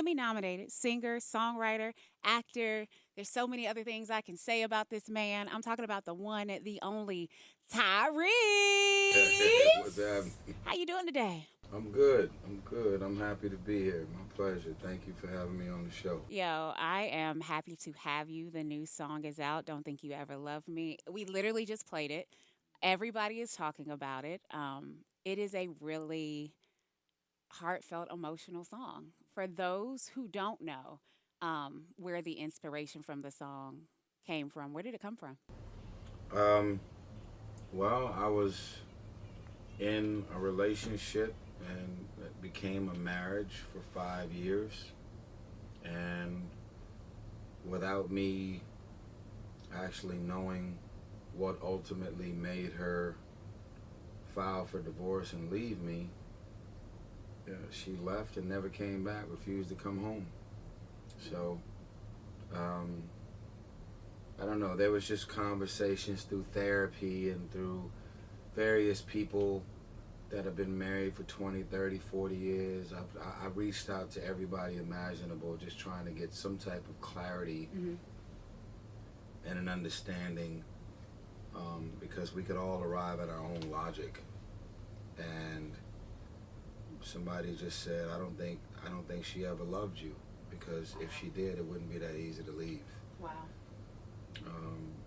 Grammy nominated singer, songwriter, actor. There's so many other things I can say about this man. I'm talking about the one, the only Tyrese. What's happening? How you doing today? I'm good. I'm good. I'm happy to be here. My pleasure. Thank you for having me on the show. Yo, I am happy to have you. The new song is out. Don't think you ever loved me. We literally just played it. Everybody is talking about it. It is a really heartfelt, emotional song. For those who don't know where the inspiration from the song came from, where did it come from? Um, well, I was in a relationship and it became a marriage for 5 years. And without me actually knowing what ultimately made her file for divorce and leave me, she left and never came back, refused to come home. So, um, I don't know, there was just conversations through therapy and through various people that have been married for 20, 30, 40 years. I reached out to everybody imaginable, just trying to get some type of clarity Mm-hmm. and an understanding, because we could all arrive at our own logic. And somebody just said, I don't think she ever loved you, because if she did, it wouldn't be that easy to leave. Wow.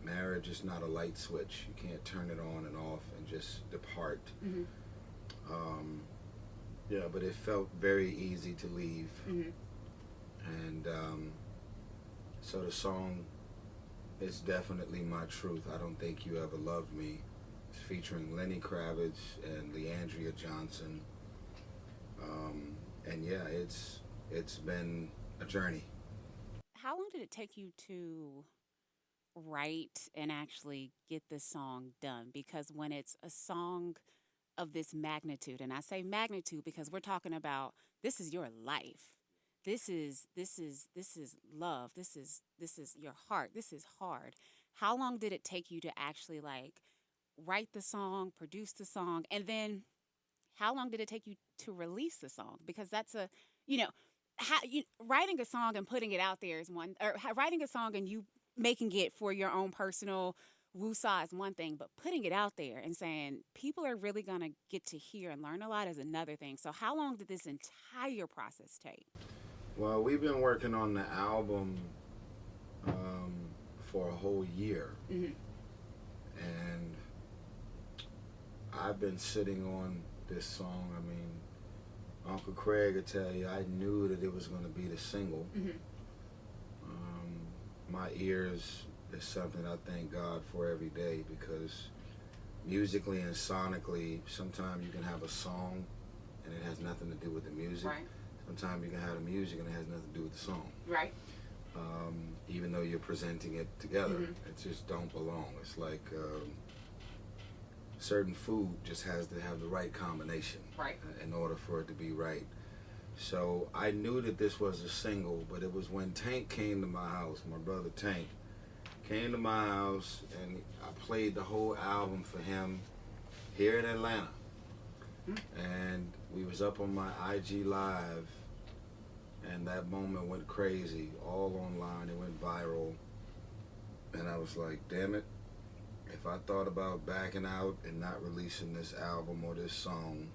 Marriage is not a light switch. You can't turn it on and off and just depart. Mm-hmm. Um, yeah, but it felt very easy to leave. Mm-hmm. And so the song is definitely my truth. I don't think you ever loved me. It's featuring Lenny Kravitz and Leandria Johnson. And yeah, it's been a journey. How long did it take you to write and actually get this song done? Because when it's a song of this magnitude, and I say magnitude because we're talking about this is your life. This is love. This is your heart. This is hard. How long did it take you to actually like write the song, produce the song, and then how long did it take you to release the song? Because that's a, you know, writing a song and putting it out there is one, or writing a song and you making it for your own personal woosah is one thing, but putting it out there and saying people are really gonna get to hear and learn a lot is another thing. So how long did this entire process take? Well, we've been working on the album for a whole year. Mm-hmm. And I've been sitting on this song. I mean, Uncle Craig will tell you, I knew that it was going to be the single. Mm-hmm. My ears is something I thank God for every day, because musically and sonically, sometimes you can have a song and it has nothing to do with the music. Right. Sometimes you can have the music and it has nothing to do with the song. Right. Even though you're presenting it together, Mm-hmm. it just don't belong. It's like certain food just has to have the right combination, Right. in order for it to be right. So I knew that this was a single, but it was when Tank came to my house, my brother Tank came to my house, and I played the whole album for him here in Atlanta. And we was up on my IG Live, and that moment went crazy, all online. It went viral, and I was like, damn it, if I thought about backing out and not releasing this album or this song,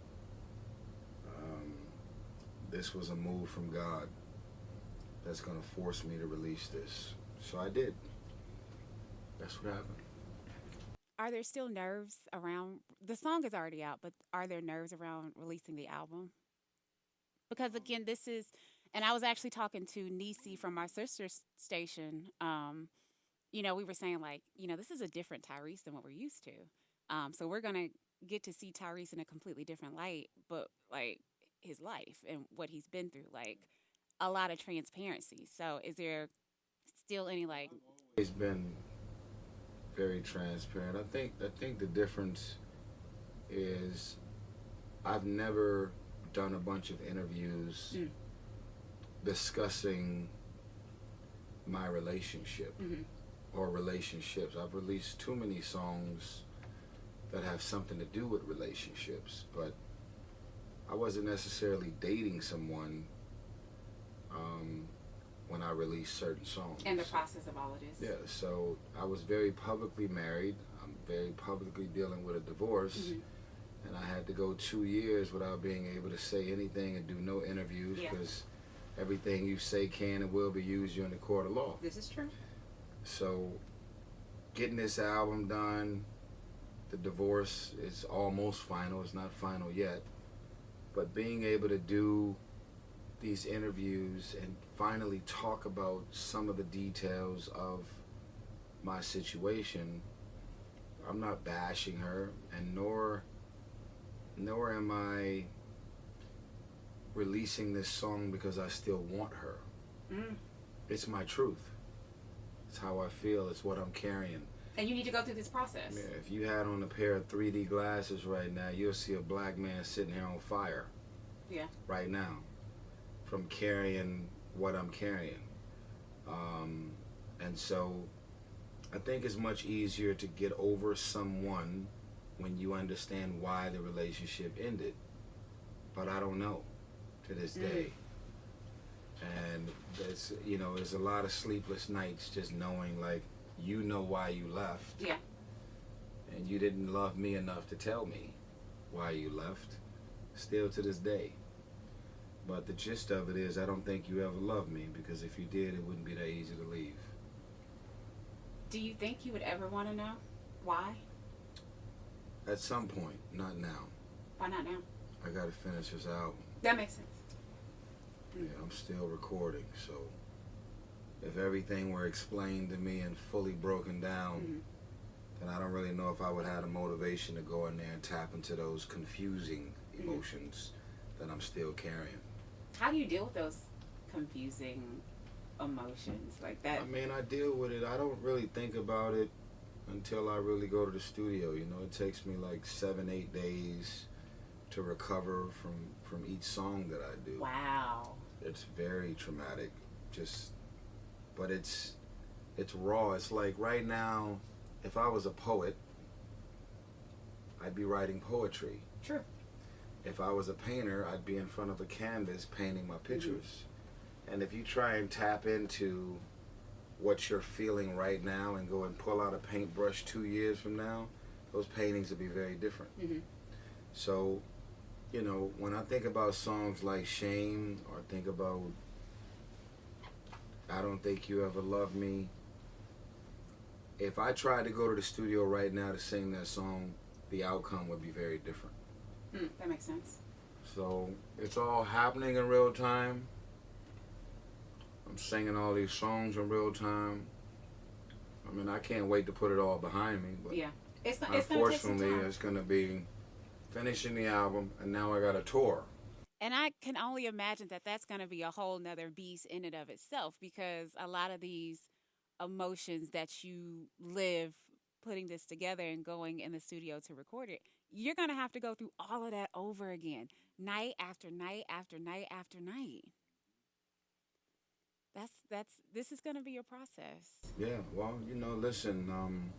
this was a move from God that's gonna force me to release this. So I did. That's what happened. Are there still nerves around the song is already out, but are there nerves around releasing the album? Because again, this is, and I was actually talking to Nisi from my sister's station. We were saying like, this is a different Tyrese than what we're used to. So we're gonna get to see Tyrese in a completely different light, but like his life and what he's been through, like a lot of transparency. So is there still any like, It's been very transparent. I think the difference is I've never done a bunch of interviews mm, discussing my relationship mm-hmm, or relationships. I've released too many songs that have something to do with relationships, but I wasn't necessarily dating someone I release certain songs. And the process of all of this. Yeah, so I was very publicly married. I'm very publicly dealing with a divorce. And I had to go 2 years without being able to say anything and do no interviews because everything you say can and will be used in the court of law. This is true. So getting this album done, the divorce is almost final. It's not final yet. But being able to do these interviews and finally talk about some of the details of my situation, I'm not bashing her, and nor am I releasing this song because I still want her. It's my truth. It's how I feel. It's what I'm carrying. And you need to go through this process. Yeah, if you had on a pair of 3D glasses right now, you'll see a black man sitting here on fire. Yeah. Right now, from carrying what I'm carrying. And so I think it's much easier to get over someone when you understand why the relationship ended. But I don't know to this day. And there's a lot of sleepless nights just knowing, like, you know why you left. Yeah. And you didn't love me enough to tell me why you left. Still to this day. But the gist of it is, I don't think you ever loved me, because if you did, it wouldn't be that easy to leave. Do you think you would ever want to know why? At some point, not now. Why not now? I gotta finish this album. That makes sense. Yeah, I'm still recording, so if everything were explained to me and fully broken down, then I don't really know if I would have the motivation to go in there and tap into those confusing emotions that I'm still carrying. How do you deal with those confusing emotions like that? I mean, I deal with it. I don't really think about it until I really go to the studio. You know, it takes me like 7-8 days to recover from each song that I do. Wow. It's very traumatic. But it's raw. It's like right now, if I was a poet, I'd be writing poetry. True. If I was a painter, I'd be in front of a canvas painting my pictures. And if you try and tap into what you're feeling right now and go and pull out a paintbrush 2 years from now, those paintings will be very different. So, you know, when I think about songs like Shame, or think about I Don't Think You Ever Loved Me, if I tried to go to the studio right now to sing that song, the outcome would be very different. That makes sense. So it's all happening in real time. I'm singing all these songs in real time. I mean, I can't wait to put it all behind me. But yeah, it's unfortunately, it's going to be finishing the album, and now I got a tour. And I can only imagine that that's going to be a whole nother beast in and of itself, because a lot of these emotions that you live putting this together and going in the studio to record it, you're going to have to go through all of that over again, night after night after night after night. This is going to be a process. Yeah, well, you know, listen,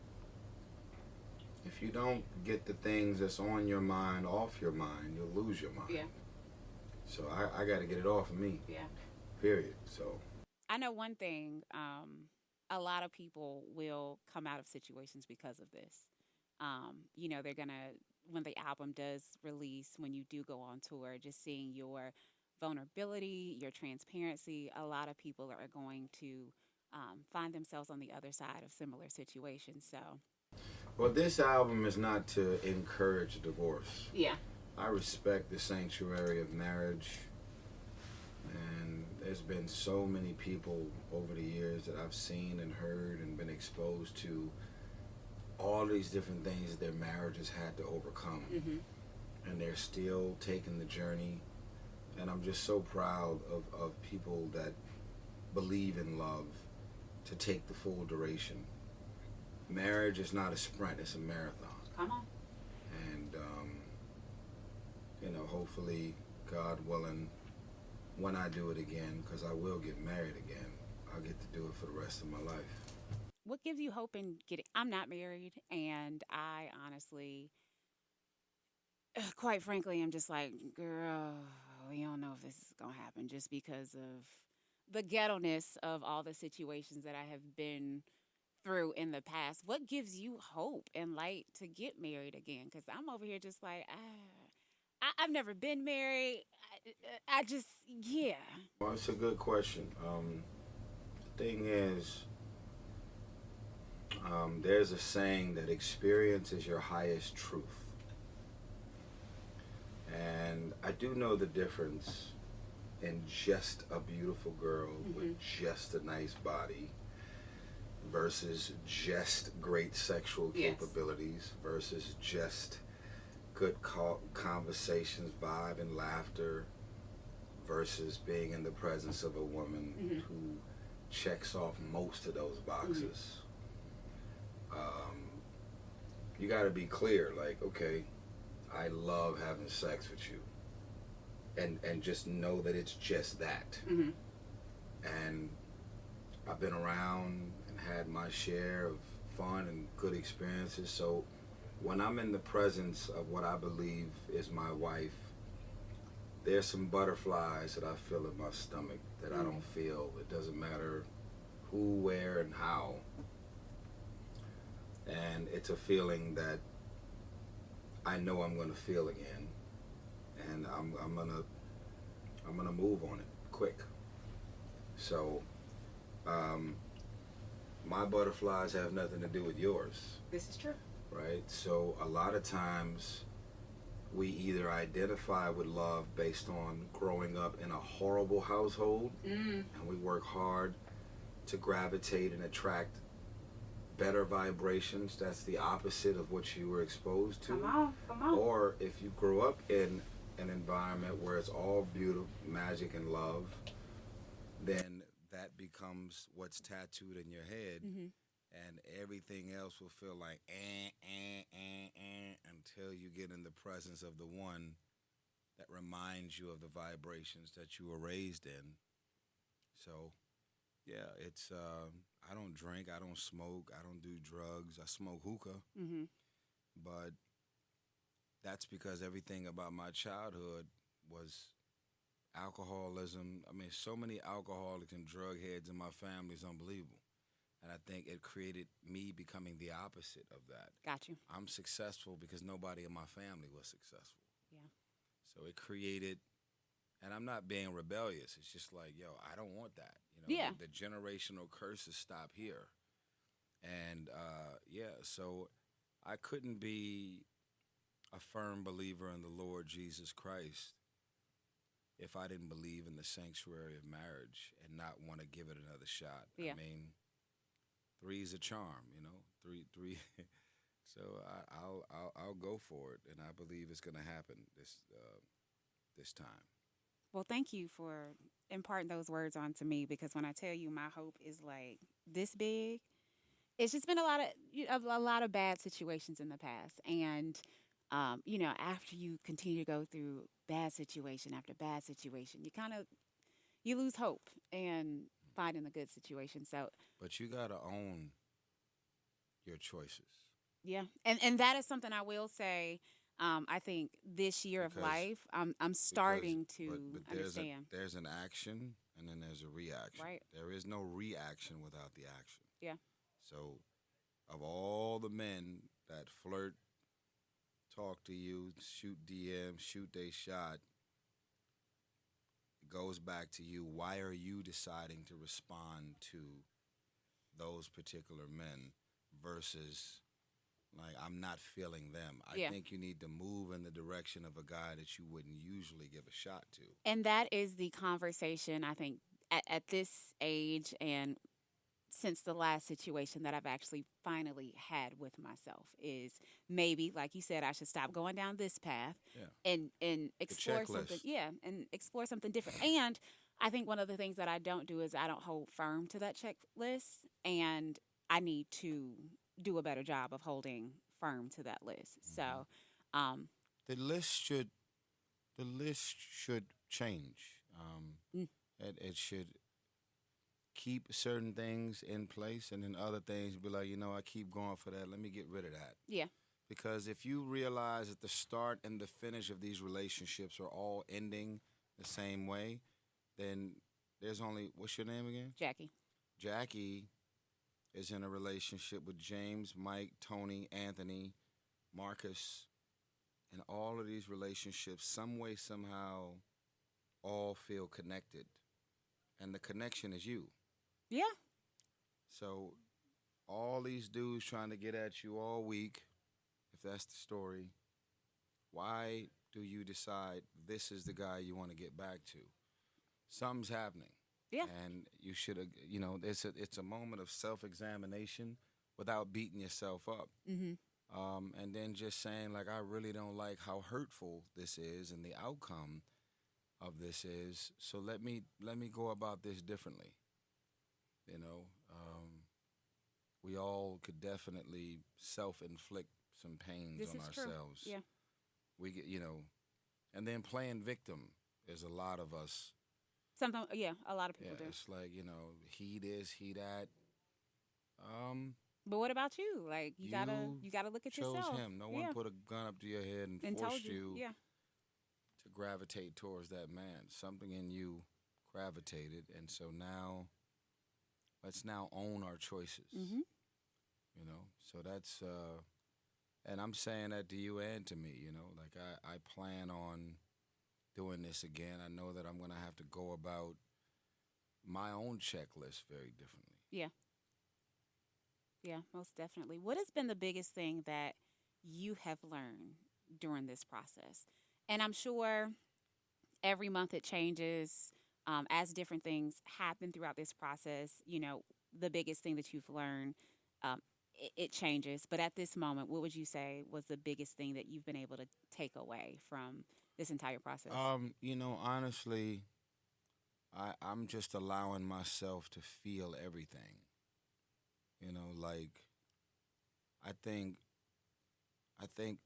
if you don't get the things that's on your mind off your mind, you'll lose your mind. Yeah. So I got to get it off of me. Yeah. Period. So I know one thing, a lot of people will come out of situations because of this. You know, they're going to, when the album does release, when you do go on tour, just seeing your vulnerability, your transparency, a lot of people are going to find themselves on the other side of similar situations. So, well, this album is not to encourage divorce. yeah. I respect the sanctuary of marriage, and there's been so many people over the years that I've seen and heard and been exposed to all these different things that their marriages had to overcome. And they're still taking the journey. And I'm just so proud of people that believe in love to take the full duration. Marriage is not a sprint, it's a marathon. Come on. And, you know, hopefully, God willing, when I do it again, because I will get married again, I'll get to do it for the rest of my life. What gives you hope in getting? I'm not married, and I honestly, quite frankly, I'm just like, girl, we don't know if this is gonna happen, just because of the ghetto-ness of all the situations that I have been through in the past, what gives you hope and light to get married again? Because I'm over here just like, I've never been married. I just, yeah. Well, it's a good question. The thing is, there's a saying that experience is your highest truth. And I do know the difference in just a beautiful girl Hmm. with just a nice body versus just great sexual Yes. capabilities versus just good conversations, vibe, and laughter versus being in the presence of a woman Hmm. who checks off most of those Hmm. boxes. Um, you got to be clear, like, okay, I love having sex with you, and just know that it's just that. Hmm. And I've been around and had my share of fun and good experiences. So when I'm in the presence of what I believe is my wife, there's some butterflies that I feel in my stomach that I don't feel. It doesn't matter who, where, and how. And it's a feeling that I know I'm gonna feel again, and I'm gonna move on it quick. So um, my butterflies have nothing to do with yours, This is true. right? So a lot of times we either identify with love based on growing up in a horrible household, Mm. and we work hard to gravitate and attract better vibrations. That's the opposite of what you were exposed Come to. on, come on. Or if you grew up in an environment where it's all beauty, magic, and love, then that becomes what's tattooed in your head, Hmm. and everything else will feel like until you get in the presence of the one that reminds you of the vibrations that you were raised in. So yeah, it's I don't drink, I don't smoke, I don't do drugs. I smoke hookah, Hmm. but that's because everything about my childhood was alcoholism. I mean, so many alcoholics and drug heads in my family is unbelievable. And I think it created me becoming the opposite of that. Got you. I'm successful because nobody in my family was successful. Yeah. So it created, and I'm not being rebellious. It's just like, yo, I don't want that. Yeah. The generational curses stop here. And yeah, so I couldn't be a firm believer in the Lord Jesus Christ if I didn't believe in the sanctuary of marriage and not want to give it another shot. I Yeah. mean, three's a charm, three. So I'll go for it, and I believe it's gonna happen this time. Well, thank you for imparting those words onto me because when I tell you my hope is like this big, it's just been a lot of a lot of bad situations in the past, and after you continue to go through bad situation after bad situation, you lose hope and finding a good situation. So But you gotta own your choices yeah, and that is something I will say. I think this year of because life, I'm because starting but to but understand. there's an action and then there's a reaction. Right? There is no reaction without the action. Yeah. So of all the men that flirt, talk to you, shoot DM, shoot they shot, it goes back to you. Why are you deciding to respond to those particular men versus like I'm not feeling them? I Yeah. think you need to move in the direction of a guy that you wouldn't usually give a shot to. And that is the conversation I think at this age and since the last situation that I've actually finally had with myself is maybe like you said I should stop going down this path Yeah. and The explore something checklist. and explore something different. And I think one of the things that I don't do is I don't hold firm to that checklist and I need to do a better job of holding firm to that list. Hmm. So um The list should the list should change. mm, It should keep certain things in place, and then other things be like, I keep going for that. Let me get rid of that. yeah. Because if you realize that the start and the finish of these relationships are all ending the same way, then there's only, what's your name again? Jackie. Jackie is in a relationship with James, Mike, Tony, Anthony, Marcus, and all of these relationships, some way, somehow, all feel connected. And the connection is you. Yeah. So all these dudes trying to get at you all week, if that's the story, why do you decide this is the guy you want to get back to? Something's happening. Yeah. And you should have, it's a moment of self examination without beating yourself up. Mm-hmm. And then just saying, like, I really don't like how hurtful this is and the outcome of this is. So let me go about this differently. You know, we all could definitely self inflict some pains This on is true. ourselves. Yeah. We get, and then playing victim is a lot of us. Something. Yeah. A lot of Yeah, people do. it's like, he this, he that. Um, But what about you? Like you you gotta look at chose yourself. him. No one Yeah. put a gun up to your head and And told forced you. you Yeah. to gravitate towards that man. Something in you gravitated, and so now let's now own our choices. Mm-hmm. So that's and I'm saying that to you and to me. Like I plan on doing this again. I know that I'm gonna have to go about my own checklist very differently. Yeah. Yeah. Most definitely. What has been the biggest thing that you have learned during this process? And I'm sure every month it changes as different things happen throughout this process. The biggest thing that you've learned, um, it changes. But at this moment, what would you say was the biggest thing that you've been able to take away from this entire process? Honestly, I'm just allowing myself to feel everything. Like I think I think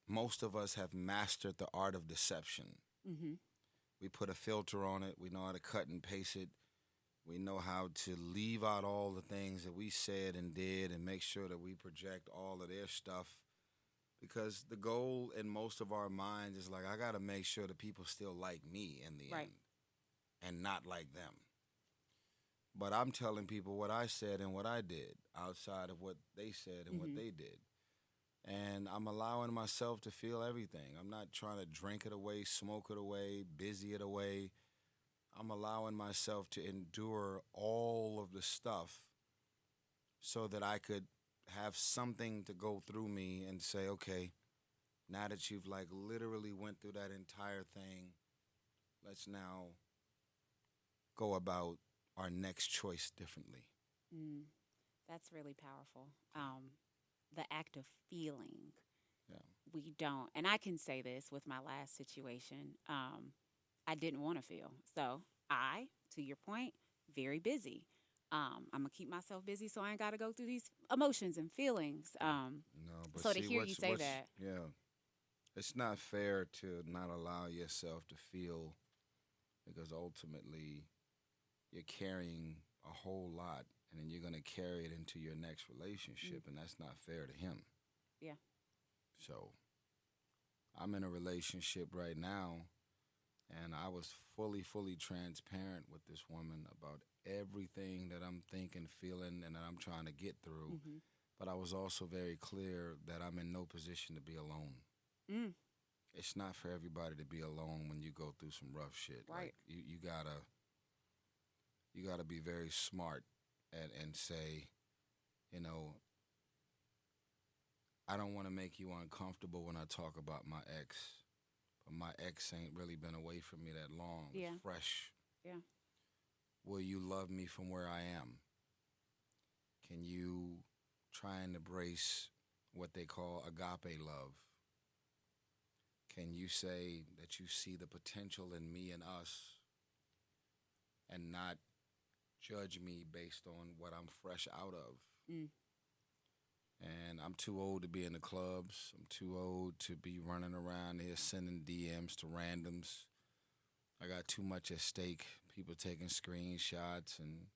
most of us have mastered the art of deception. Mm-hmm. We put a filter on it. We know how to cut and paste it. We know how to leave out all the things that we said and did and make sure that we project all of their stuff. Because the goal in most of our minds is like, I got to make sure that people still like me in the Right. end and not like them. But I'm telling people what I said and what I did outside of what they said and what Mm-hmm. they did. And I'm allowing myself to feel everything. I'm not trying to drink it away, smoke it away, busy it away. I'm allowing myself to endure all of the stuff so that I could have something to go through me and say, okay, now that you've like literally went through that entire thing, let's now go about our next choice differently. Mm, that's really powerful. The act of feeling. Yeah. We don't, and I can say this with my last situation. I didn't want to feel. So to your point, very busy. I'm gonna keep myself busy so I ain't got to go through these emotions and feelings. No, but So to see hear you say what's that, yeah, it's not fair to not allow yourself to feel because ultimately you're carrying a whole lot and then you're going to carry it into your next mm, relationship and that's not fair to him. yeah, So, I'm in a relationship right now and I was fully transparent with this woman about everything that I'm thinking, feeling and that I'm trying to get through, mm-hmm. but I was also very clear that I'm in no position to be alone. Mm, It's not for everybody to be alone when you go through some rough shit. Like right, you gotta be very smart and say, you know, I don't want to make you uncomfortable when I talk about my ex, but my ex ain't really been away from me that long. It's yeah, fresh. yeah, Will you love me from where I am? Can you try and embrace what they call agape love? Can you say that you see the potential in me and us and not judge me based on what I'm fresh out of? mm, And I'm too old to be in the clubs. I'm too old to be running around here sending DMs to randoms. I got too much at stake. People taking screenshots and,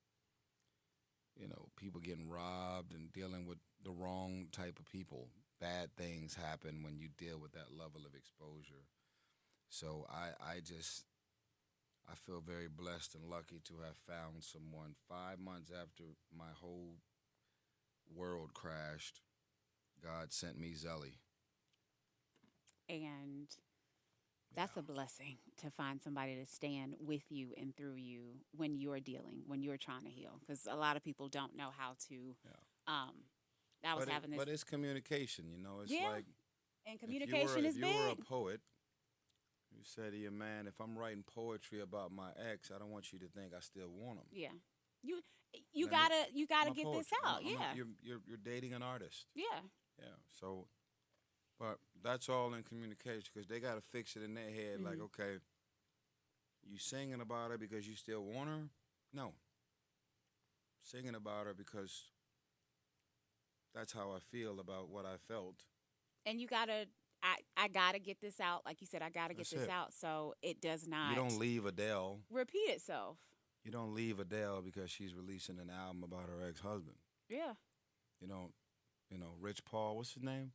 people getting robbed and dealing with the wrong type of people. Bad things happen when you deal with that level of exposure. So I feel very blessed and lucky to have found someone 5 months after my whole world crashed. God sent me Zelly. And that's Yeah, a blessing to find somebody to stand with you and through you when you're dealing, when you're trying to heal. Because a lot of people don't know how to. yeah. Um, I was having this, But it's communication. It's yeah, like and communication if is you were a big. poet, you said to your man, if I'm writing poetry about my ex, I don't want you to think I still want him. Yeah, you you Let me gotta you gotta my get this poetry. out. Yeah, You're dating an artist. yeah. Yeah. So, but that's all in communication because they gotta fix it in their head. Like, Hmm. okay, you singing about her because you still want her? No, singing about her because that's how I feel about what I felt. And you gotta. I gotta get this out. Like you said, I gotta get That's this it. out so it does You not don't leave Adele. repeat itself. You don't leave Adele because she's releasing an album about her ex-husband. Yeah. You don't. Rich Paul. What's his name?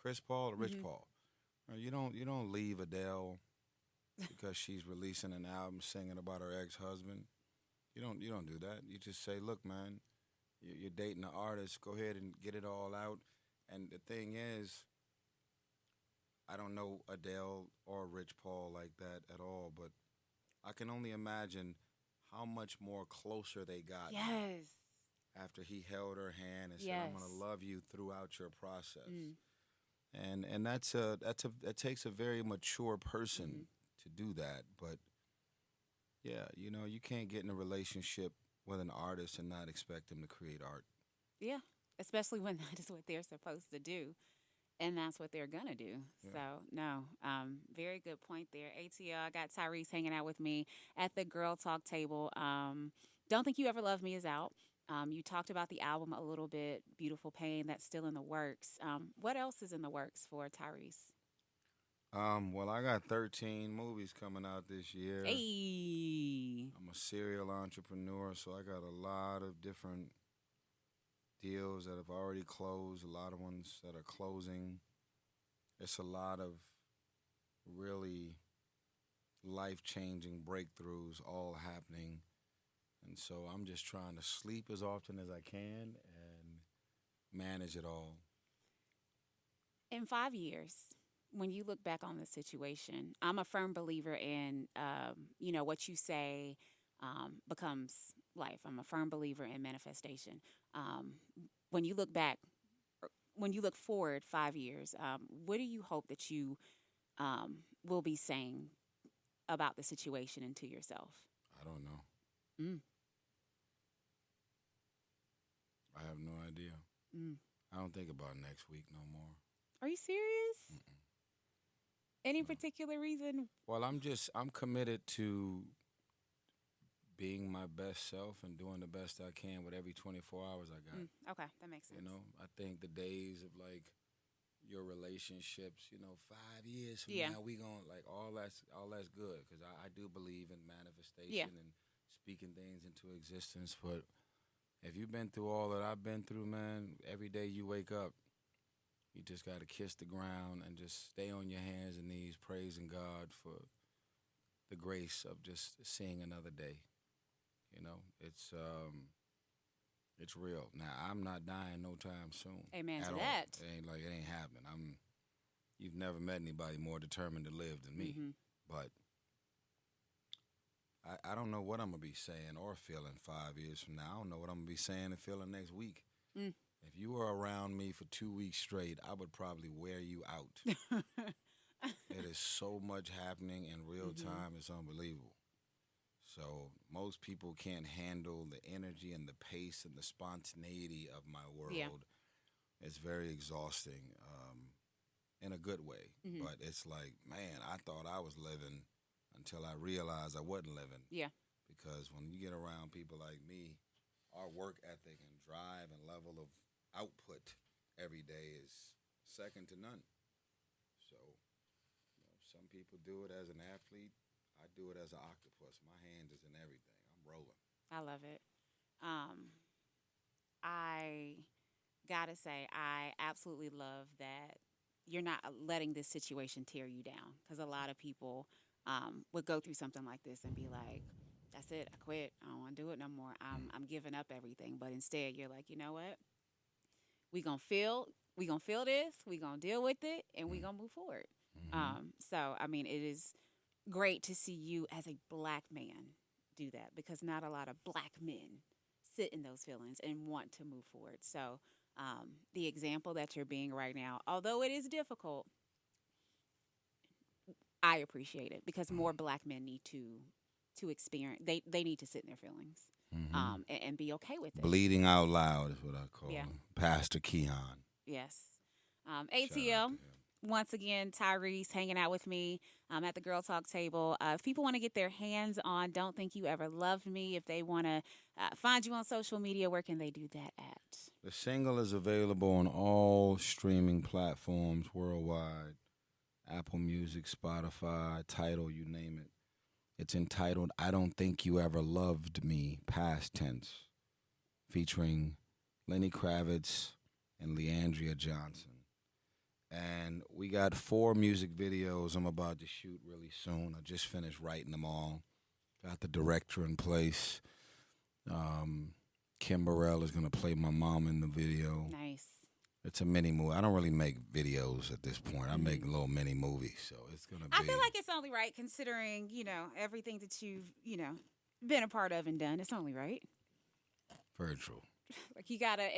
Chris Paul or Rich Hmm. Paul? You don't leave Adele because she's releasing an album singing about her ex-husband. You don't do that. You just say, look, man, you're dating an artist. Go ahead and get it all out. And the thing is, I don't know Adele or Rich Paul like that at all, but I can only imagine how much more closer they gotten Yes. after he held her hand and said, "I'm gonna Yes. love you throughout your process." Mm. And that takes a very mature Hmm. person to do that. But yeah, you can't get in a relationship with an artist and not expect them to create art. Yeah. Especially when that is what they're supposed to do, and that's what they're gonna do. Yeah. So no, very good point there. ATL. I got Tyrese hanging out with me at the Girl Talk table. Don't think you ever loved me is out. You talked about the album a little bit, Beautiful Pain, that's still in the works. What else is in the works for Tyrese? Well, I got 13 movies coming out this year. Hey. I'm a serial entrepreneur, so I got a lot of different deals that have already closed, a lot of ones that are closing. It's a lot of really life changing breakthroughs all happening. And so I'm just trying to sleep as often as I can and manage it all. In 5 years, when you look back on the situation, I'm a firm believer in, what you say becomes life. I'm a firm believer in manifestation. Um, when you look back, when you look forward 5 years, what do you hope that you will be saying about the situation and to yourself? I don't know. Mm, I have no idea. mm. I don't think about next week no more. Are you serious? Mm-mm, Any no. particular reason? Well, I'm committed to being my best self and doing the best I can with every 24 hours I got. Okay, that makes sense. I think the days of like your relationships, 5 years from Yeah, now we going to like all that's good because I do believe in yeah, manifestation and speaking things into existence. But if you've been through all that I've been through, man, every day you wake up, you just got to kiss the ground and just stay on your hands and knees praising God for the grace of just seeing another day. It's real. Now I'm not dying no time soon amen at to all. that. It ain't happening. You've never met anybody more determined to live than me. Mm-hmm. But I don't know what I'm gonna be saying or feeling 5 years from now. I don't know what I'm gonna be saying and feeling next week. Mm. If you were around me for 2 weeks straight, I would probably wear you out. It is so much happening in real Hmm. time, it's unbelievable. So most people can't handle the energy and the pace and the spontaneity of my Yeah. world. It's very exhausting, in a good way. Hmm. But it's like, man, I thought I was living until I realized I wasn't living. Yeah. Because when you get around people like me, our work ethic and drive and level of output every day is second to none. So, some people do it as an athlete. I do it as an octopus. My hand is in everything. I'm rolling. I love it. Um, I gotta say, I absolutely love that you're not letting this situation tear you down because a lot of people would go through something like this and be like, "That's it. I quit. I don't want to do it no more. I'm giving up everything." But instead, you're like, you know what? We gonna feel this. We gonna deal with it, and we gonna move forward. Mm-hmm. So I mean, it is great to see you as a black man do that because not a lot of black men sit in those feelings and want to move forward. So the example that you're being right now, although it is difficult, I appreciate it because more black men need to experience. They need to sit in their feelings, Mm-hmm. and be okay with it. Bleeding out loud is what I call Yeah. him. Pastor Keon. Yes. Shout out ATL, to him. once again, Tyrese hanging out with me at the Girl Talk table. If people want to get their hands on Don't Think You Ever Loved Me, if they want to find you on social media, where can they do that at? The single is available on all streaming platforms worldwide. Apple Music, Spotify, Tidal, you name it. It's entitled I Don't Think You Ever Loved Me, past tense, featuring Lenny Kravitz and Leandria Johnson. And we got 4 music videos I'm about to shoot really soon. I just finished writing them all. Got the director in place. Kim Burrell is going to play my mom in the video. Nice. It's a mini movie. I don't really make videos at this point. I make Mhm. little mini movies, so it's gonna I be feel like it's only right considering, everything that you've, been a part of and done. It's only right. very true. Like you gotta,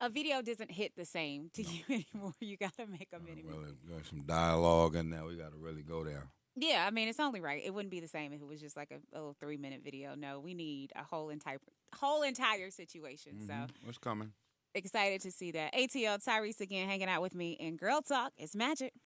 a video doesn't hit the same to No. you anymore. You gotta make a mini movie. Really got some dialogue in there. We got to really go there. Yeah, I mean it's only right. It wouldn't be the same if it was just like a little 3-minute video. No, we need a whole entire situation. So What's coming? excited to see that. ATL Tyrese again hanging out with me in Girl Talk. It's magic.